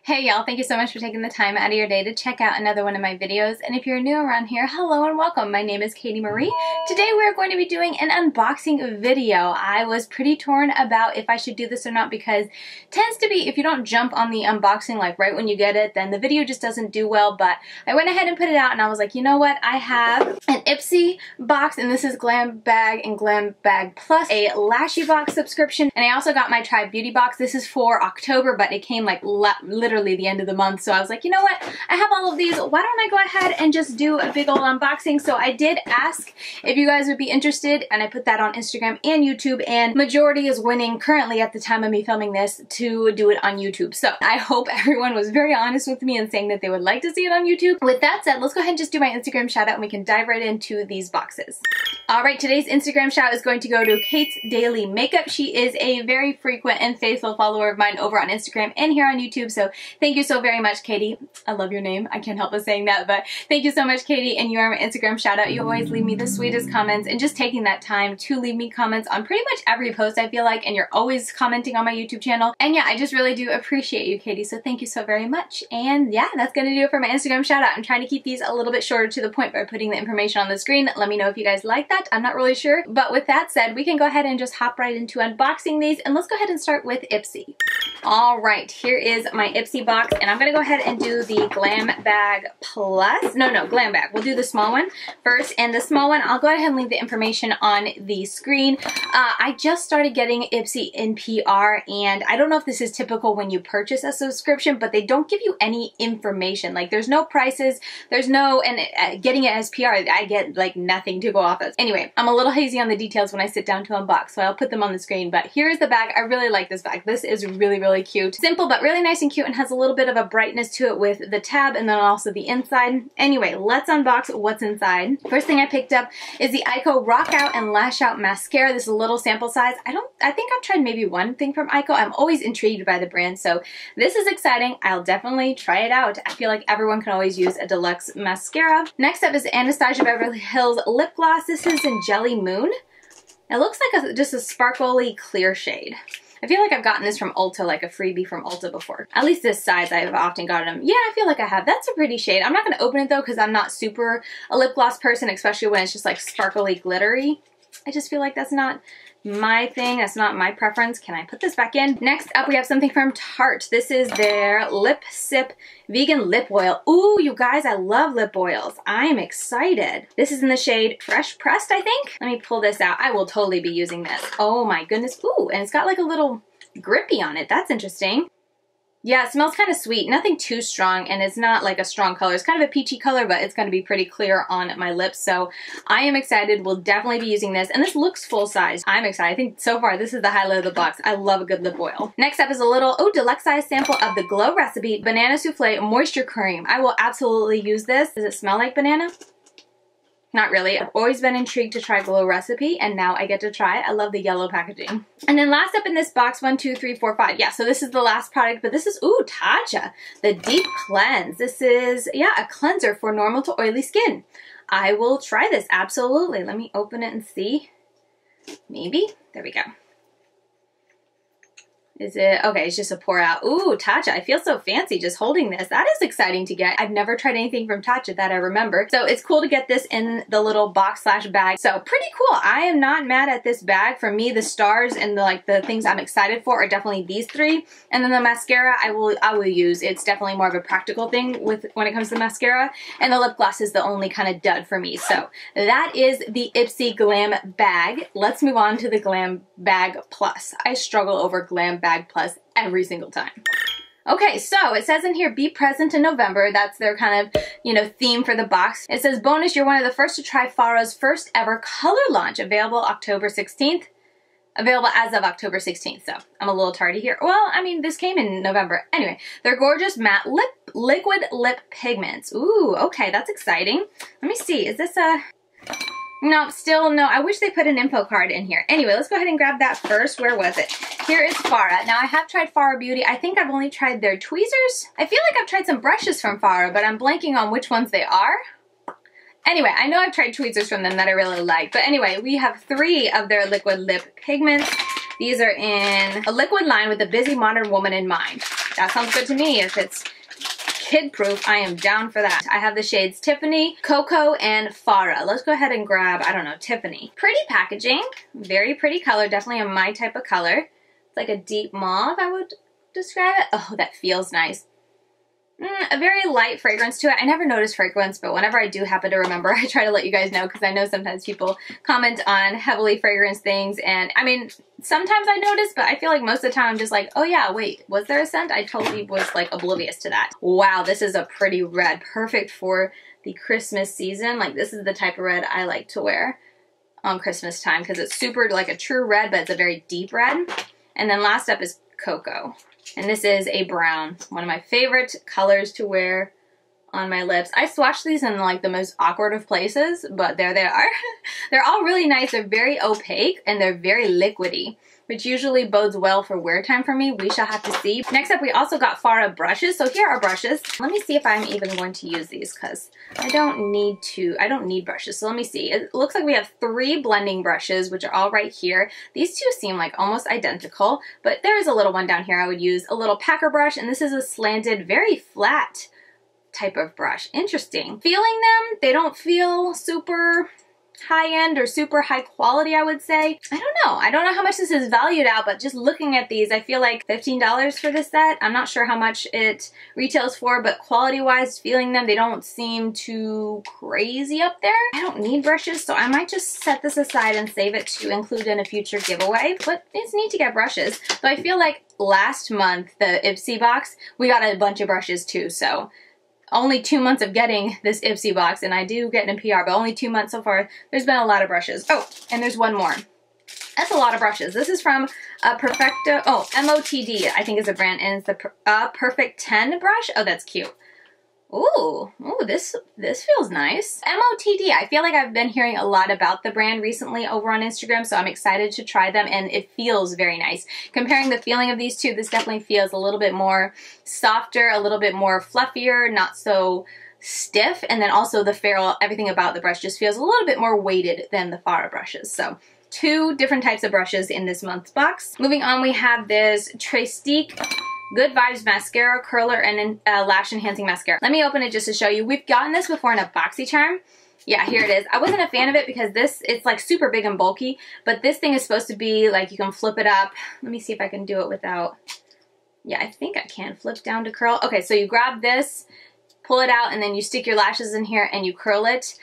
Hey y'all, thank you so much for taking the time out of your day to check out another one of my videos. And if you're new around here, hello and welcome. My name is Katie Marie. Today we're going to be doing an unboxing video. I was pretty torn about if I should do this or not because it tends to be, if you don't jump on the unboxing like right when you get it, then the video just doesn't do well. But I went ahead and put it out and I was like, you know what? I have an Ipsy box and this is Glam Bag and Glam Bag Plus, a LashyBox subscription. And I also got my Try Beauty box. This is for October, but it came like literally the end of the month, so I was like, you know what, I have all of these, why don't I go ahead and just do a big old unboxing? So I did ask if you guys would be interested, and I put that on Instagram and YouTube, and majority is winning currently at the time of me filming this to do it on YouTube. So I hope everyone was very honest with me and saying that they would like to see it on YouTube. With that said, let's go ahead and just do my Instagram shout out and we can dive right into these boxes. Alright, today's Instagram shout is going to go to Kate's Daily Makeup. She is a very frequent and faithful follower of mine over on Instagram and here on YouTube, so thank you so very much, Katie. I love your name. I can't help but saying that, but thank you so much, Katie, and you are my Instagram shout out. You always leave me the sweetest comments, and just taking that time to leave me comments on pretty much every post, I feel like, and you're always commenting on my YouTube channel. And yeah, I just really do appreciate you, Katie, so thank you so very much. And yeah, that's gonna do it for my Instagram shout out. I'm trying to keep these a little bit shorter to the point by putting the information on the screen. Let me know if you guys like that. I'm not really sure, but with that said, we can go ahead and just hop right into unboxing these, and let's go ahead and start with Ipsy. Alright, here is my Ipsy box, and I'm going to go ahead and do the Glam Bag Plus. No, Glam Bag. We'll do the small one first, and the small one, I'll go ahead and leave the information on the screen. I just started getting Ipsy in PR, and I don't know if this is typical when you purchase a subscription, but they don't give you any information. Like, there's no prices, there's no, and getting it as PR, I get like nothing to go off of. Anyway, I'm a little hazy on the details when I sit down to unbox, so I'll put them on the screen, but here's the bag. I really like this bag. This is really cute. Simple, but really nice and cute, and has a little bit of a brightness to it with the tab and then also the inside. Anyway, let's unbox what's inside. First thing I picked up is the Eyeko Rock Out and Lash Out Mascara. This is a little sample size. I think I've tried maybe one thing from Eyeko. I'm always intrigued by the brand, so this is exciting. I'll definitely try it out. I feel like everyone can always use a deluxe mascara. Next up is Anastasia Beverly Hills Lip Gloss. This is in Jelly Moon. It looks like just a sparkly clear shade. I feel like I've gotten this from Ulta, like a freebie from Ulta before. At least this size I've often gotten them. Yeah, I feel like I have. That's a pretty shade. I'm not going to open it though because I'm not super a lip gloss person, especially when it's just like sparkly glittery. I just feel like that's not my thing. That's not my preference. Can I put this back in? Next up, we have something from Tarte. This is their Lip Sip Vegan Lip Oil. Ooh, you guys, I love lip oils. I'm excited. This is in the shade Fresh Pressed, I think. Let me pull this out. I will totally be using this. Oh my goodness. Ooh, and it's got like a little grippy on it. That's interesting. Yeah, it smells kind of sweet. Nothing too strong, and it's not like a strong color. It's kind of a peachy color, but it's going to be pretty clear on my lips, so I am excited. We'll definitely be using this, and this looks full size. I'm excited. I think so far this is the highlight of the box. I love a good lip oil. Next up is a little, deluxe size sample of the Glow Recipe Banana Souffle Moisture Cream. I will absolutely use this. Does it smell like banana? Not really. I've always been intrigued to try Glow Recipe, and now I get to try it. I love the yellow packaging. And then last up in this box, 1, 2, 3, 4, 5. Yeah, so this is the last product, but this is, Tatcha, the Deep Cleanse. This is, yeah, a cleanser for normal to oily skin. I will try this, absolutely. Let me open it and see. Maybe. There we go. Is it? Okay, it's just a pour out. Ooh, Tatcha. I feel so fancy just holding this. That is exciting to get. I've never tried anything from Tatcha that I remember. So it's cool to get this in the little box slash bag. So pretty cool. I am not mad at this bag. For me, the stars and the things I'm excited for are definitely these three. And then the mascara I will use. It's definitely more of a practical thing when it comes to mascara. And the lip gloss is the only kind of dud for me. So that is the Ipsy Glam Bag. Let's move on to the Glam Bag Plus. I struggle over Glam Bag Plus every single time. Okay, so it says in here, be present in November. That's their kind of, theme for the box. It says, bonus, you're one of the first to try FARAH's first ever color launch. Available October 16th. Available as of October 16th, so I'm a little tardy here. Well, I mean, this came in November. Anyway, they're gorgeous matte liquid lip pigments. Ooh, okay, that's exciting. Let me see, is this a... No, still no. I wish they put an info card in here. Anyway, let's go ahead and grab that first. Where was it? Here is FARAH. Now, I have tried FARAH Beauty. I think I've only tried their tweezers. I feel like I've tried some brushes from FARAH, but I'm blanking on which ones they are. Anyway, I know I've tried tweezers from them that I really like. But anyway, we have 3 of their liquid lip pigments. These are in a liquid line with a busy modern woman in mind. that sounds good to me. If it's kid-proof, I am down for that. I have the shades Tiffany, Cocoa, and Farah. Let's go ahead and grab, I don't know, Tiffany. Pretty packaging, very pretty color, definitely my type of color. It's like a deep mauve, I would describe it. Oh, that feels nice. A very light fragrance to it. I never notice fragrance, but whenever I do happen to remember, I try to let you guys know because I know sometimes people comment on heavily fragranced things, and I mean, sometimes I notice, but I feel like most of the time I'm just like, oh yeah, wait, was there a scent? I totally was like oblivious to that. Wow, this is a pretty red. Perfect for the Christmas season. Like, this is the type of red I like to wear on Christmas time because it's super like a true red, but it's a very deep red. And then last up is Cocoa. And this is a brown, one of my favorite colors to wear on my lips. I swatched these in like the most awkward of places, but there they are. They're all really nice. They're very opaque and they're very liquidy, which usually bodes well for wear time for me. We shall have to see. Next up, we also got FARAH brushes. So here are brushes. Let me see if I'm even going to use these because I don't need brushes. So let me see. It looks like we have 3 blending brushes, which are all right here. These two seem like almost identical, but there is a little one down here I would use. A little packer brush, and this is a slanted, very flat type of brush. Interesting. Feeling them, they don't feel super high-end or super high quality, I would say. I don't know. I don't know how much this is valued at, but just looking at these, I feel like $15 for this set. I'm not sure how much it retails for, but quality-wise, feeling them, they don't seem too crazy up there. I don't need brushes, so I might just set this aside and save it to include in a future giveaway, but it's neat to get brushes. So I feel like last month, the Ipsy box, we got a bunch of brushes too, so only 2 months of getting this Ipsy box, and I do get in PR, but only 2 months so far. There's been a lot of brushes. Oh, and there's one more. That's a lot of brushes. This is from Perfecto, oh, MOTD, I think is a brand, and it's the Perfect 10 brush. Oh, that's cute. Ooh, this feels nice. MOTD, I feel like I've been hearing a lot about the brand recently over on Instagram, so I'm excited to try them, and it feels very nice. Comparing the feeling of these two, this definitely feels a little bit more softer, a little bit more fluffier, not so stiff, and then also the ferrule, everything about the brush just feels a little bit more weighted than the FARAH brushes. So 2 different types of brushes in this month's box. Moving on, we have this Trestique Good Vibes Mascara, Curler, and Lash Enhancing Mascara. Let me open it just to show you. We've gotten this before in a BoxyCharm. Yeah, here it is. I wasn't a fan of it because it's like super big and bulky, but this thing is supposed to be like you can flip it up. Let me see if I can do it without, yeah, I think I can flip down to curl. Okay, so you grab this, pull it out, and then you stick your lashes in here and you curl it.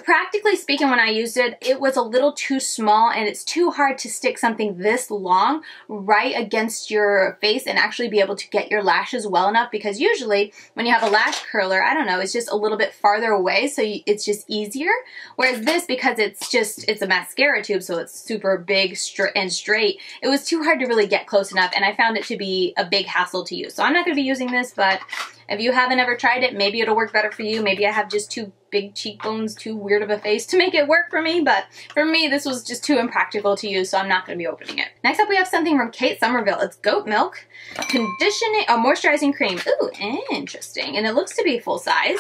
Practically speaking, when I used it, it was a little too small, and it's too hard to stick something this long right against your face and actually be able to get your lashes well enough, because usually when you have a lash curler, I don't know, it's just a little bit farther away, so it's just easier. Whereas this, because it's a mascara tube, so it's super big and straight, it was too hard to really get close enough, and I found it to be a big hassle to use. So I'm not going to be using this, but if you haven't ever tried it, maybe it'll work better for you. Maybe I have just too big cheekbones, too weird of a face to make it work for me, but for me, this was just too impractical to use, so I'm not going to be opening it. Next up, we have something from Somerville. It's Goat Milk Conditioning, Moisturizing Cream. Ooh, interesting. And it looks to be full size.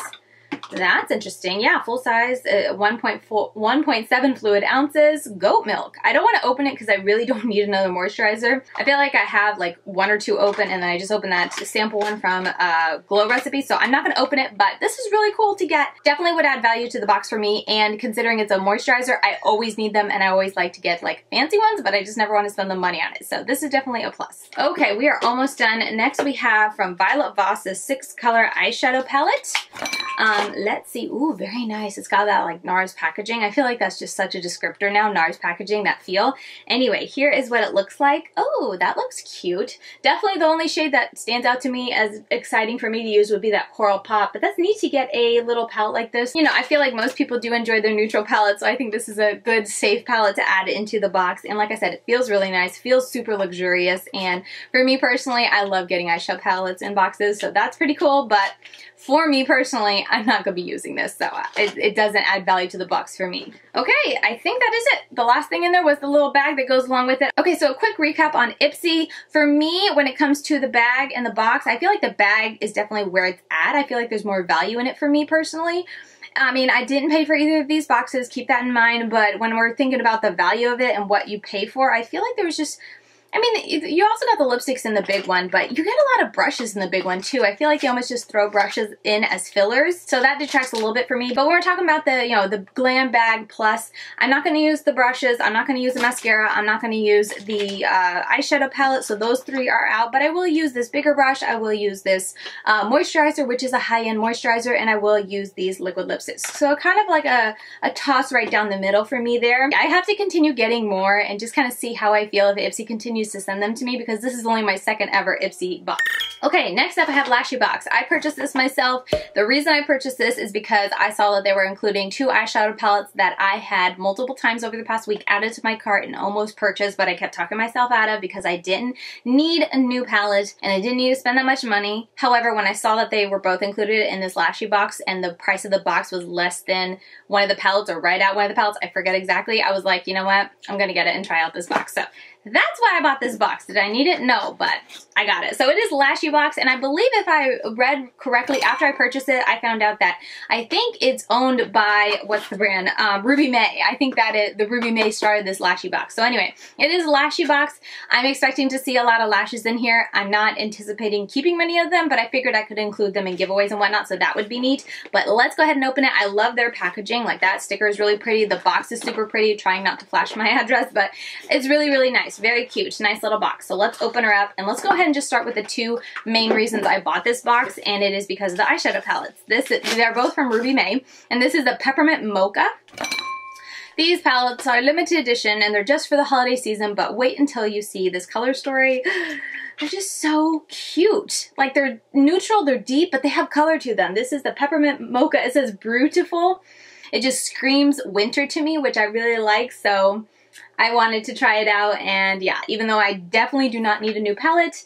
That's interesting. Yeah, full size, 1.7 fluid ounces, goat milk. I don't want to open it because I really don't need another moisturizer. I feel like I have like 1 or 2 open, and then I just opened that sample one from Glow Recipe, so I'm not going to open it, but this is really cool to get. Definitely would add value to the box for me, and considering it's a moisturizer, I always need them, and I always like to get like fancy ones, but I just never want to spend the money on it, so this is definitely a plus. Okay, we are almost done. Next we have from Voss's 6-color eyeshadow palette. Let's see. Ooh, very nice. It's got that like NARS packaging. I feel like that's just such a descriptor now, NARS packaging, that feel. Anyway, here is what it looks like. Oh, that looks cute. Definitely the only shade that stands out to me as exciting for me to use would be that Coral Pop, but that's neat to get a little palette like this. You know, I feel like most people do enjoy their neutral palettes, so I think this is a good, safe palette to add into the box. And like I said, it feels really nice, feels super luxurious, and for me personally, I love getting eyeshadow palettes in boxes, so that's pretty cool, but for me personally, I'm not going to be using this, so it doesn't add value to the box for me. Okay, I think that is it. The last thing in there was the little bag that goes along with it. Okay, so a quick recap on Ipsy. For me, when it comes to the bag and the box, I feel like the bag is definitely where it's at. I feel like there's more value in it for me personally. I mean, I didn't pay for either of these boxes, keep that in mind, but when we're thinking about the value of it and what you pay for, I feel like there was just I mean, you also got the lipsticks in the big one, but you get a lot of brushes in the big one too. I feel like they almost just throw brushes in as fillers, so that detracts a little bit for me. But when we're talking about the, you know, the Glam Bag Plus, I'm not going to use the brushes, I'm not going to use the mascara, I'm not going to use the eyeshadow palette, so those three are out. But I will use this bigger brush, I will use this moisturizer, which is a high-end moisturizer, and I will use these liquid lipsticks. So kind of like a toss right down the middle for me there. I have to continue getting more and just kind of see how I feel if Ipsy continues to send them to me, because this is only my second ever Ipsy box. Okay, next up I have LashyBox. I purchased this myself. The reason I purchased this is because I saw that they were including 2 eyeshadow palettes that I had multiple times over the past week added to my cart and almost purchased, but I kept talking myself out of because I didn't need a new palette and I didn't need to spend that much money. However, when I saw that they were both included in this LashyBox and the price of the box was less than one of the palettes or right at one of the palettes, I forget exactly, I was like, you know what, I'm gonna get it and try out this box. So that's why I bought this box. Did I need it? No, but I got it. So it is LashyBox, and I believe if I read correctly after I purchased it, I found out that I think it's owned by, what's the brand? Ruby May. I think that the Ruby May started this LashyBox. So anyway, it is LashyBox. I'm expecting to see a lot of lashes in here. I'm not anticipating keeping many of them, but I figured I could include them in giveaways and whatnot, so that would be neat. But let's go ahead and open it. I love their packaging. Like, that sticker is really pretty. The box is super pretty. Trying not to flash my address, but it's really, really nice. Very cute. Nice little box. So let's open her up and let's go ahead and just start with the 2 main reasons I bought this box, and it is because of the eyeshadow palettes. They're both from Ruby May, and this is the Peppermint Mocha. These palettes are limited edition and they're just for the holiday season, but wait until you see this color story. They're just so cute. Like, they're neutral, they're deep, but they have color to them. This is the Peppermint Mocha. It says Beautiful. It just screams winter to me, which I really like, so I wanted to try it out. And yeah, even though I definitely do not need a new palette,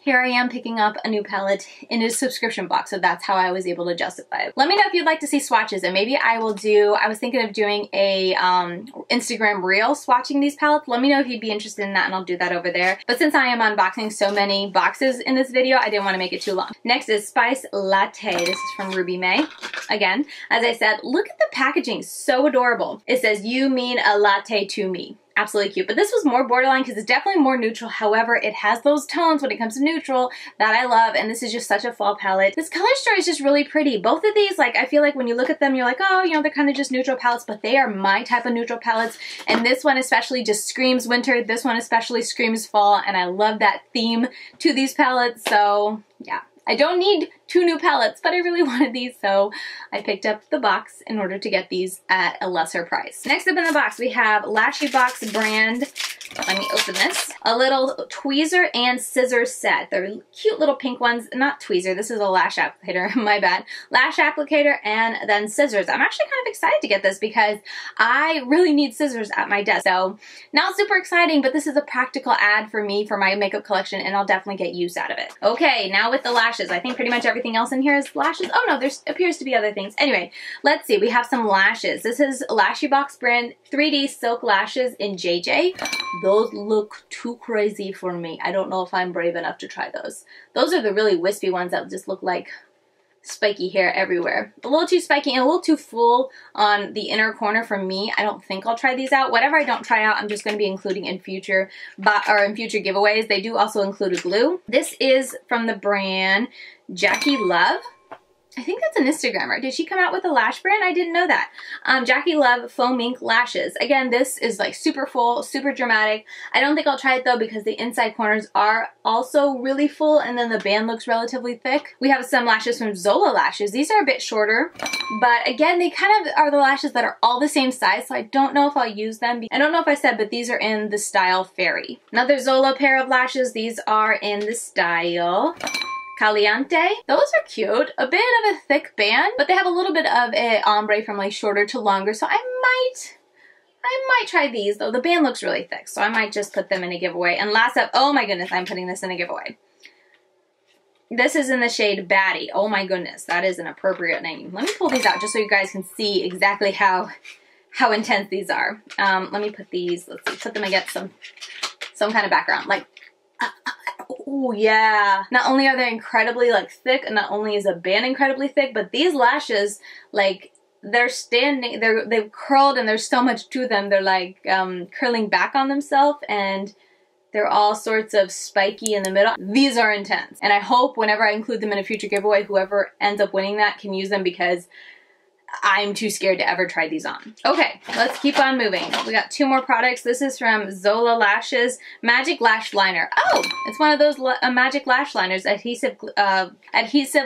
here I am picking up a new palette in a subscription box, so that's how I was able to justify it. Let me know if you'd like to see swatches, and maybe I will do, I was thinking of doing a Instagram reel swatching these palettes. Let me know if you'd be interested in that, and I'll do that over there. But since I am unboxing so many boxes in this video, I didn't want to make it too long. Next is Spice Latte. This is from Ruby May. Again, as I said, look at the packaging, so adorable. It says, "You mean a latte to me." Absolutely cute. But this was more borderline because it's definitely more neutral. However, it has those tones when it comes to neutral that I love, and this is just such a fall palette. This color story is just really pretty. Both of these, like, I feel like when you look at them, you're like, oh, you know, they're kind of just neutral palettes, but they are my type of neutral palettes. And this one especially just screams winter. This one especially screams fall, and I love that theme to these palettes. So yeah, I don't need 2 new palettes, but I really wanted these, so I picked up the box in order to get these at a lesser price. Next up in the box, we have LashyBox brand. Let me open this. A little tweezer and scissor set. They're cute little pink ones. Not tweezer, this is a lash applicator, my bad. Lash applicator and then scissors. I'm actually kind of excited to get this because I really need scissors at my desk. So not super exciting, but this is a practical ad for me for my makeup collection, and I'll definitely get use out of it. Okay, now with the lashes. I think pretty much everything else in here is lashes. Oh no, there appears to be other things. Anyway, let's see. We have some lashes. This is LashyBox brand 3D Silk Lashes in JayJay. Those look too crazy for me. I don't know if I'm brave enough to try those. Those are the really wispy ones that just look like spiky hair everywhere. A little too spiky and a little too full on the inner corner for me. I don't think I'll try these out. Whatever I don't try out, I'm just going to be including in future giveaways. They do also include a glue. This is from the brand JackyLuvv. I think that's an Instagrammer. Did she come out with a lash brand? I didn't know that. JackyLuvv Faux Mink Lashes. Again, this is like super full, super dramatic. I don't think I'll try it though because the inside corners are also really full and then the band looks relatively thick. We have some lashes from Zola Lashes. These are a bit shorter, but again, they kind of are the lashes that are all the same size, so I don't know if I'll use them. I don't know if I said, but these are in the style Fairy. Another Zola pair of lashes. These are in the style Caliente. Those are cute. A bit of a thick band, but they have a little bit of a ombre from like shorter to longer, so I might try these, though the band looks really thick, so I might just put them in a giveaway. And last up, oh my goodness, I'm putting this in a giveaway. This is in the shade Baddie. Oh my goodness, that is an appropriate name. Let me pull these out just so you guys can see exactly how intense these are. Let me put these, let's see, put them against some kind of background. Like, oh yeah. Not only are they incredibly like thick, and not only is a band incredibly thick, but these lashes, like, they're standing, they've curled and there's so much to them. They're like curling back on themselves, and They're all sorts of spiky in the middle. These are intense. And I hope whenever I include them in a future giveaway, whoever ends up winning that can use them because I'm too scared to ever try these on. Okay, let's keep on moving. We got 2 more products. This is from Zola Lashes Magic Lash Liner. Oh, it's one of those Magic Lash Liners, adhesive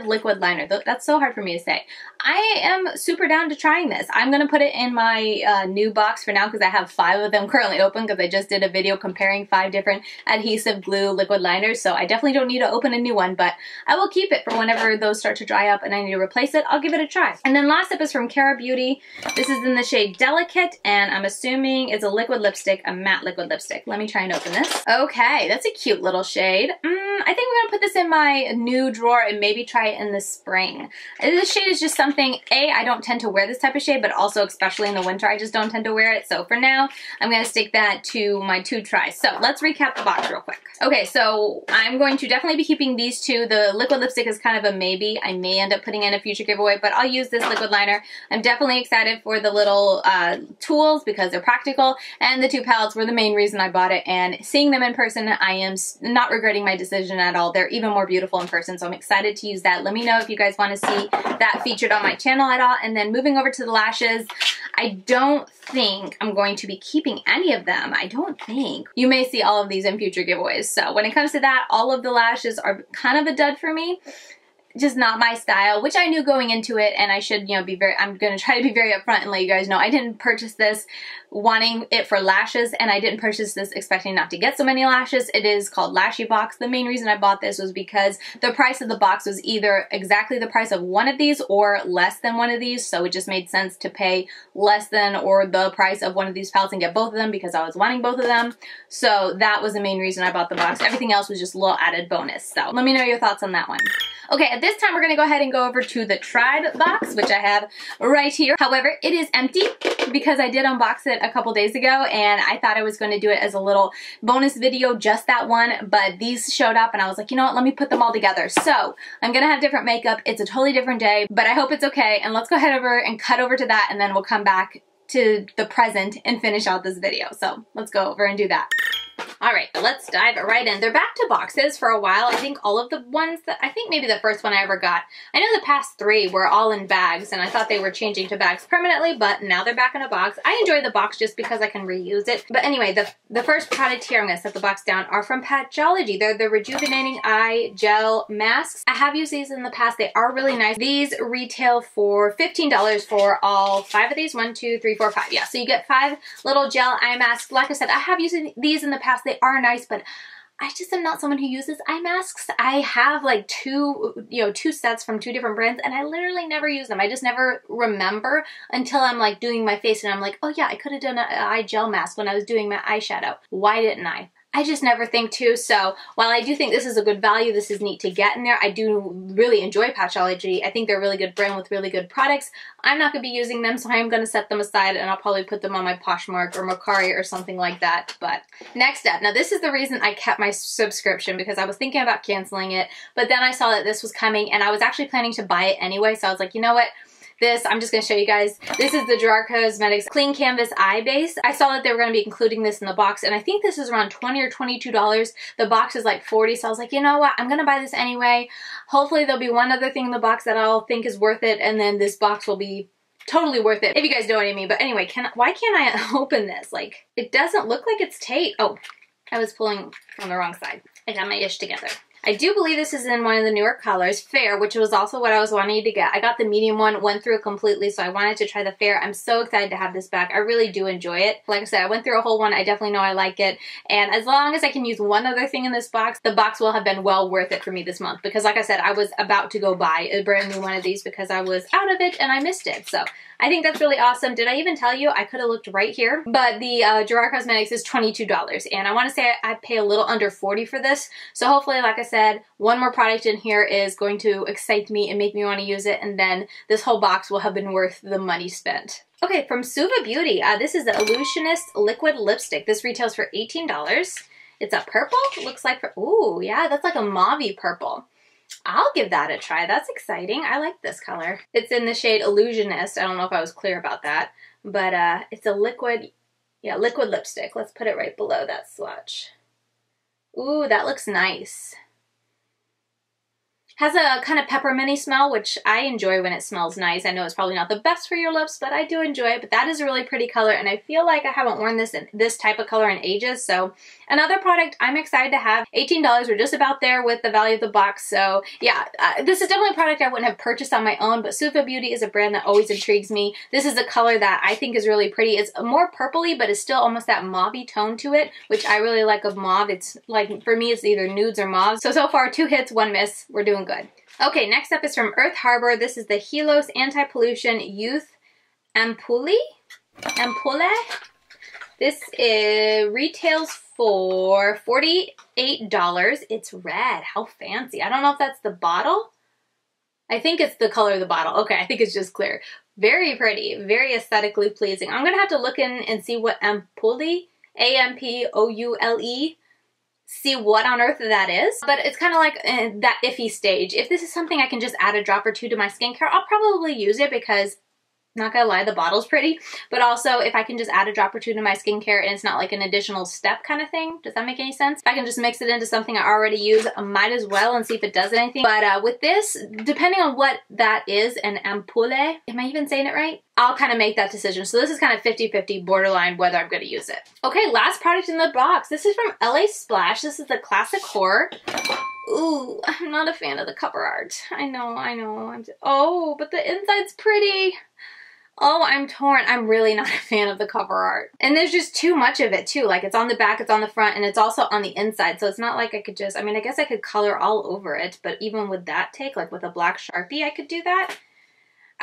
liquid liner. That's so hard for me to say. I am super down to trying this. I'm going to put it in my new box for now because I have 5 of them currently open because I just did a video comparing 5 different adhesive glue liquid liners. So I definitely don't need to open a new one, but I will keep it for whenever those start to dry up and I need to replace it. I'll give it a try. And then last up is from Kara Beauty. This is in the shade Delicate, and I'm assuming it's a liquid lipstick, a matte liquid lipstick. Let me try and open this. Okay, that's a cute little shade. I think I'm gonna put this in my new drawer and maybe try it in the spring. This shade is just something, I don't tend to wear this type of shade, but also especially in the winter, I just don't tend to wear it. So for now, I'm gonna stick that to my 2 tries. So let's recap the box real quick. Okay, so I'm going to definitely be keeping these 2. The liquid lipstick is kind of a maybe. I may end up putting in a future giveaway, but I'll use this liquid liner. I'm definitely excited for the little tools because they're practical, and the 2 palettes were the main reason I bought it, and seeing them in person, I am not regretting my decision at all. They're even more beautiful in person, so I'm excited to use that. Let me know if you guys want to see that featured on my channel at all. And then moving over to the lashes, I don't think I'm going to be keeping any of them. I don't think. You may see all of these in future giveaways. So when it comes to that, all of the lashes are kind of a dud for me. Just not my style, which I knew going into it, and I should, you know, I'm going to try to be very upfront and let you guys know I didn't purchase this wanting it for lashes, and I didn't purchase this expecting not to get so many lashes. It is called LashyBox. The main reason I bought this was because the price of the box was either exactly the price of one of these or less than one of these, so it just made sense to pay less than or the price of one of these palettes and get both of them because I was wanting both of them. So that was the main reason I bought the box. Everything else was just a little added bonus. So let me know your thoughts on that one. Okay, at this time we're going to go ahead and go over to the Tribe box, which I have right here. However, it is empty because I did unbox it a couple days ago, and I thought I was going to do it as a little bonus video, just that one, but these showed up and I was like, you know what, let me put them all together. So I'm going to have different makeup. It's a totally different day, but I hope it's okay, and let's go ahead over and cut over to that, and then we'll come back to the present and finish out this video. So let's go over and do that. All right, let's dive right in. They're back to boxes for a while. I think all of the ones that, I think maybe the first one I ever got, I know the past 3 were all in bags, and I thought they were changing to bags permanently, but now they're back in a box. I enjoy the box just because I can reuse it. But anyway, the first product here, I'm gonna set the box down, are from Patchology. They're the Rejuvenating Eye Gel Masks. I have used these in the past. They are really nice. These retail for $15 for all 5 of these. 1, 2, 3, 4, 5. Yeah, so you get 5 little gel eye masks. Like I said, I have used these in the past. They are nice, but I just am not someone who uses eye masks. I have like 2 sets from 2 different brands, and I literally never use them. I just never remember until I'm like doing my face and I'm like, oh yeah, I could have done an eye gel mask when I was doing my eyeshadow. Why didn't I? I just never think to. So while I do think this is a good value, this is neat to get in there, I do really enjoy Patchology. I think they're a really good brand with really good products. I'm not going to be using them, so I am going to set them aside, and I'll probably put them on my Poshmark or Mercari or something like that. But next up, now this is the reason I kept my subscription, because I was thinking about canceling it, but then I saw that this was coming, and I was actually planning to buy it anyway, so I was like, you know what? I'm just going to show you guys. This is the Gerard Cosmetics Clean Canvas Eye Base. I saw that they were going to be including this in the box, and I think this is around $20 or $22. The box is like $40, so I was like, you know what? I'm going to buy this anyway. Hopefully there'll be one other thing in the box that I'll think is worth it, and then this box will be totally worth it, if you guys know what I mean. But anyway, why can't I open this? Like, it doesn't look like it's tape. Oh, I was pulling from the wrong side. I got my ish together. I do believe this is in one of the newer colors, Fair, which was also what I was wanting to get. I got the medium one, went through it completely, so I wanted to try the Fair. I'm so excited to have this back. I really do enjoy it. Like I said, I went through a whole one. I definitely know I like it. And as long as I can use one other thing in this box, the box will have been well worth it for me this month. Because like I said, I was about to go buy a brand new one of these because I was out of it and I missed it. So I think that's really awesome. Did I even tell you? I could have looked right here. But the Gerard Cosmetics is $22. And I want to say I pay a little under $40 for this. So hopefully, like I said, one more product in here is going to excite me and make me want to use it, and then this whole box will have been worth the money spent. Okay, from Suva Beauty, this is the Illusionist Liquid Lipstick. This retails for $18. It's a purple, looks like, ooh, yeah, that's like a mauve-y purple. I'll give that a try. That's exciting. I like this color. It's in the shade Illusionist. I don't know if I was clear about that, but it's a liquid, yeah, liquid lipstick. Let's put it right below that swatch. Ooh, that looks nice. Has a kind of pepperminty smell, which I enjoy when it smells nice. I know it's probably not the best for your lips, but I do enjoy it. But that is a really pretty color, and I feel like I haven't worn this in this type of color in ages. So another product I'm excited to have. $18, we're just about there with the value of the box. So yeah, this is definitely a product I wouldn't have purchased on my own, but Suva Beauty is a brand that always intrigues me. This is a color that I think is really pretty. It's more purpley, but it's still almost that mauve-y tone to it, which I really like of mauve. It's like, for me, it's either nudes or mauves. So far, 2 hits, 1 miss. We're doing good. Okay, next up is from Earth Harbor. This is the Helos Anti-Pollution Youth Ampoule. This retails for $48. It's red. How fancy. I don't know if that's the bottle. I think it's the color of the bottle. Okay, I think it's just clear. Very pretty. Very aesthetically pleasing. I'm going to have to look in and see what Ampoule, A-M-P-O-U-L-E, see what on earth that is, but it's kind of like that iffy stage. If this is something I can just add a drop or two to my skincare, I'll probably use it because, not gonna lie, the bottle's pretty, but also if I can just add a drop or two to my skincare and it's not like an additional step kind of thing. Does that make any sense? If I can just mix it into something I already use, I might as well and see if it does anything. But with this, depending on what that is, an ampoule, am I even saying it right? I'll kind of make that decision. So this is kind of 50-50 borderline whether I'm going to use it. Okay, last product in the box. This is from LA Splash. This is the Classic Horror. Ooh, I'm not a fan of the cover art. I know. Oh, but the inside's pretty. Oh, I'm torn. I'm really not a fan of the cover art. And there's just too much of it too. Like, it's on the back, it's on the front, and it's also on the inside. So it's not like I could just, I mean, I guess I could color all over it, but even with that take, like with a black Sharpie, I could do that.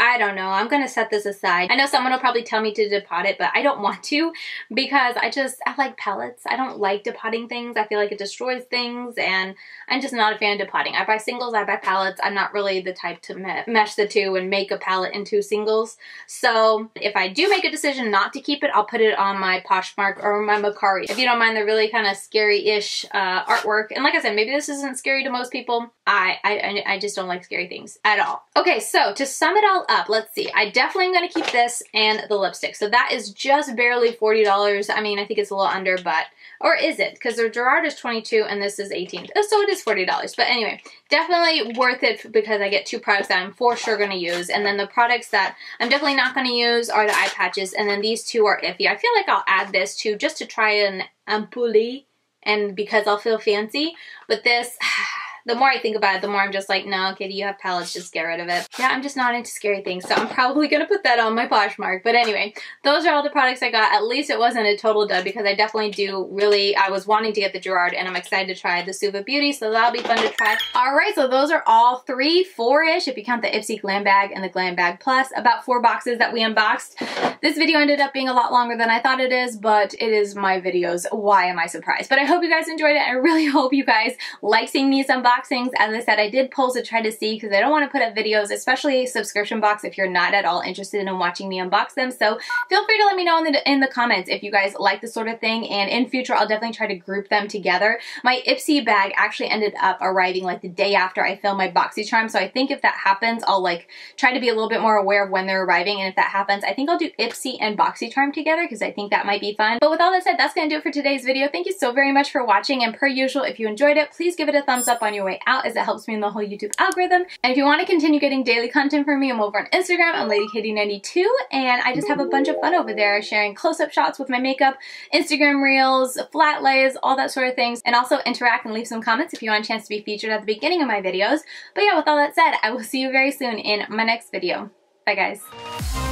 I don't know. I'm going to set this aside. I know someone will probably tell me to depot it, but I don't want to because I like palettes. I don't like depotting things. I feel like it destroys things, and I'm just not a fan of depotting. I buy singles, I buy palettes. I'm not really the type to mesh the two and make a palette into singles. So if I do make a decision not to keep it, I'll put it on my Poshmark or my Macari. If you don't mind the really kind of scary-ish artwork. And like I said, maybe this isn't scary to most people. I just don't like scary things at all. Okay, so to sum it all up, let's see. I definitely am going to keep this and the lipstick. So that is just barely $40. I mean, I think it's a little under, but, or is it? Because the Gerard is $22 and this is $18. So it is $40. But anyway, definitely worth it because I get 2 products that I'm for sure going to use. And then the products that I'm definitely not going to use are the eye patches. And then these 2 are iffy. I feel like I'll add this too just to try an ampoule and because I'll feel fancy. But this... the more I think about it, the more I'm just like, no, Katie, you have palettes, just get rid of it. Yeah, I'm just not into scary things, so I'm probably going to put that on my Poshmark. But anyway, those are all the products I got. At least it wasn't a total dud because I definitely do really, I was wanting to get the Gerard and I'm excited to try the Suva Beauty, so that'll be fun to try. Alright, so those are all 4-ish if you count the Ipsy Glam Bag and the Glam Bag Plus, about 4 boxes that we unboxed. This video ended up being a lot longer than I thought it is, but it is my videos. Why am I surprised? But I hope you guys enjoyed it. I really hope you guys like seeing these unboxings. As I said, I did polls to try to see because I don't want to put up videos, especially subscription box, if you're not at all interested in watching me unbox them. So feel free to let me know in the comments if you guys like this sort of thing, and in future I'll definitely try to group them together. My Ipsy bag actually ended up arriving like the day after I filmed my BoxyCharm, so I think if that happens, I'll like try to be a little bit more aware of when they're arriving, and if that happens, I think I'll do Ipsy and BoxyCharm together because I think that might be fun. But with all that said, that's going to do it for today's video. Thank you so very much for watching, and per usual, if you enjoyed it, please give it a thumbs up on your way out as it helps me in the whole YouTube algorithm. And if you want to continue getting daily content from me, I'm over on Instagram. I'm LadyKatie92, and I just have a bunch of fun over there sharing close-up shots with my makeup, Instagram reels, flat lays, all that sort of things, and also interact and leave some comments if you want a chance to be featured at the beginning of my videos. But yeah, with all that said, I will see you very soon in my next video. Bye guys.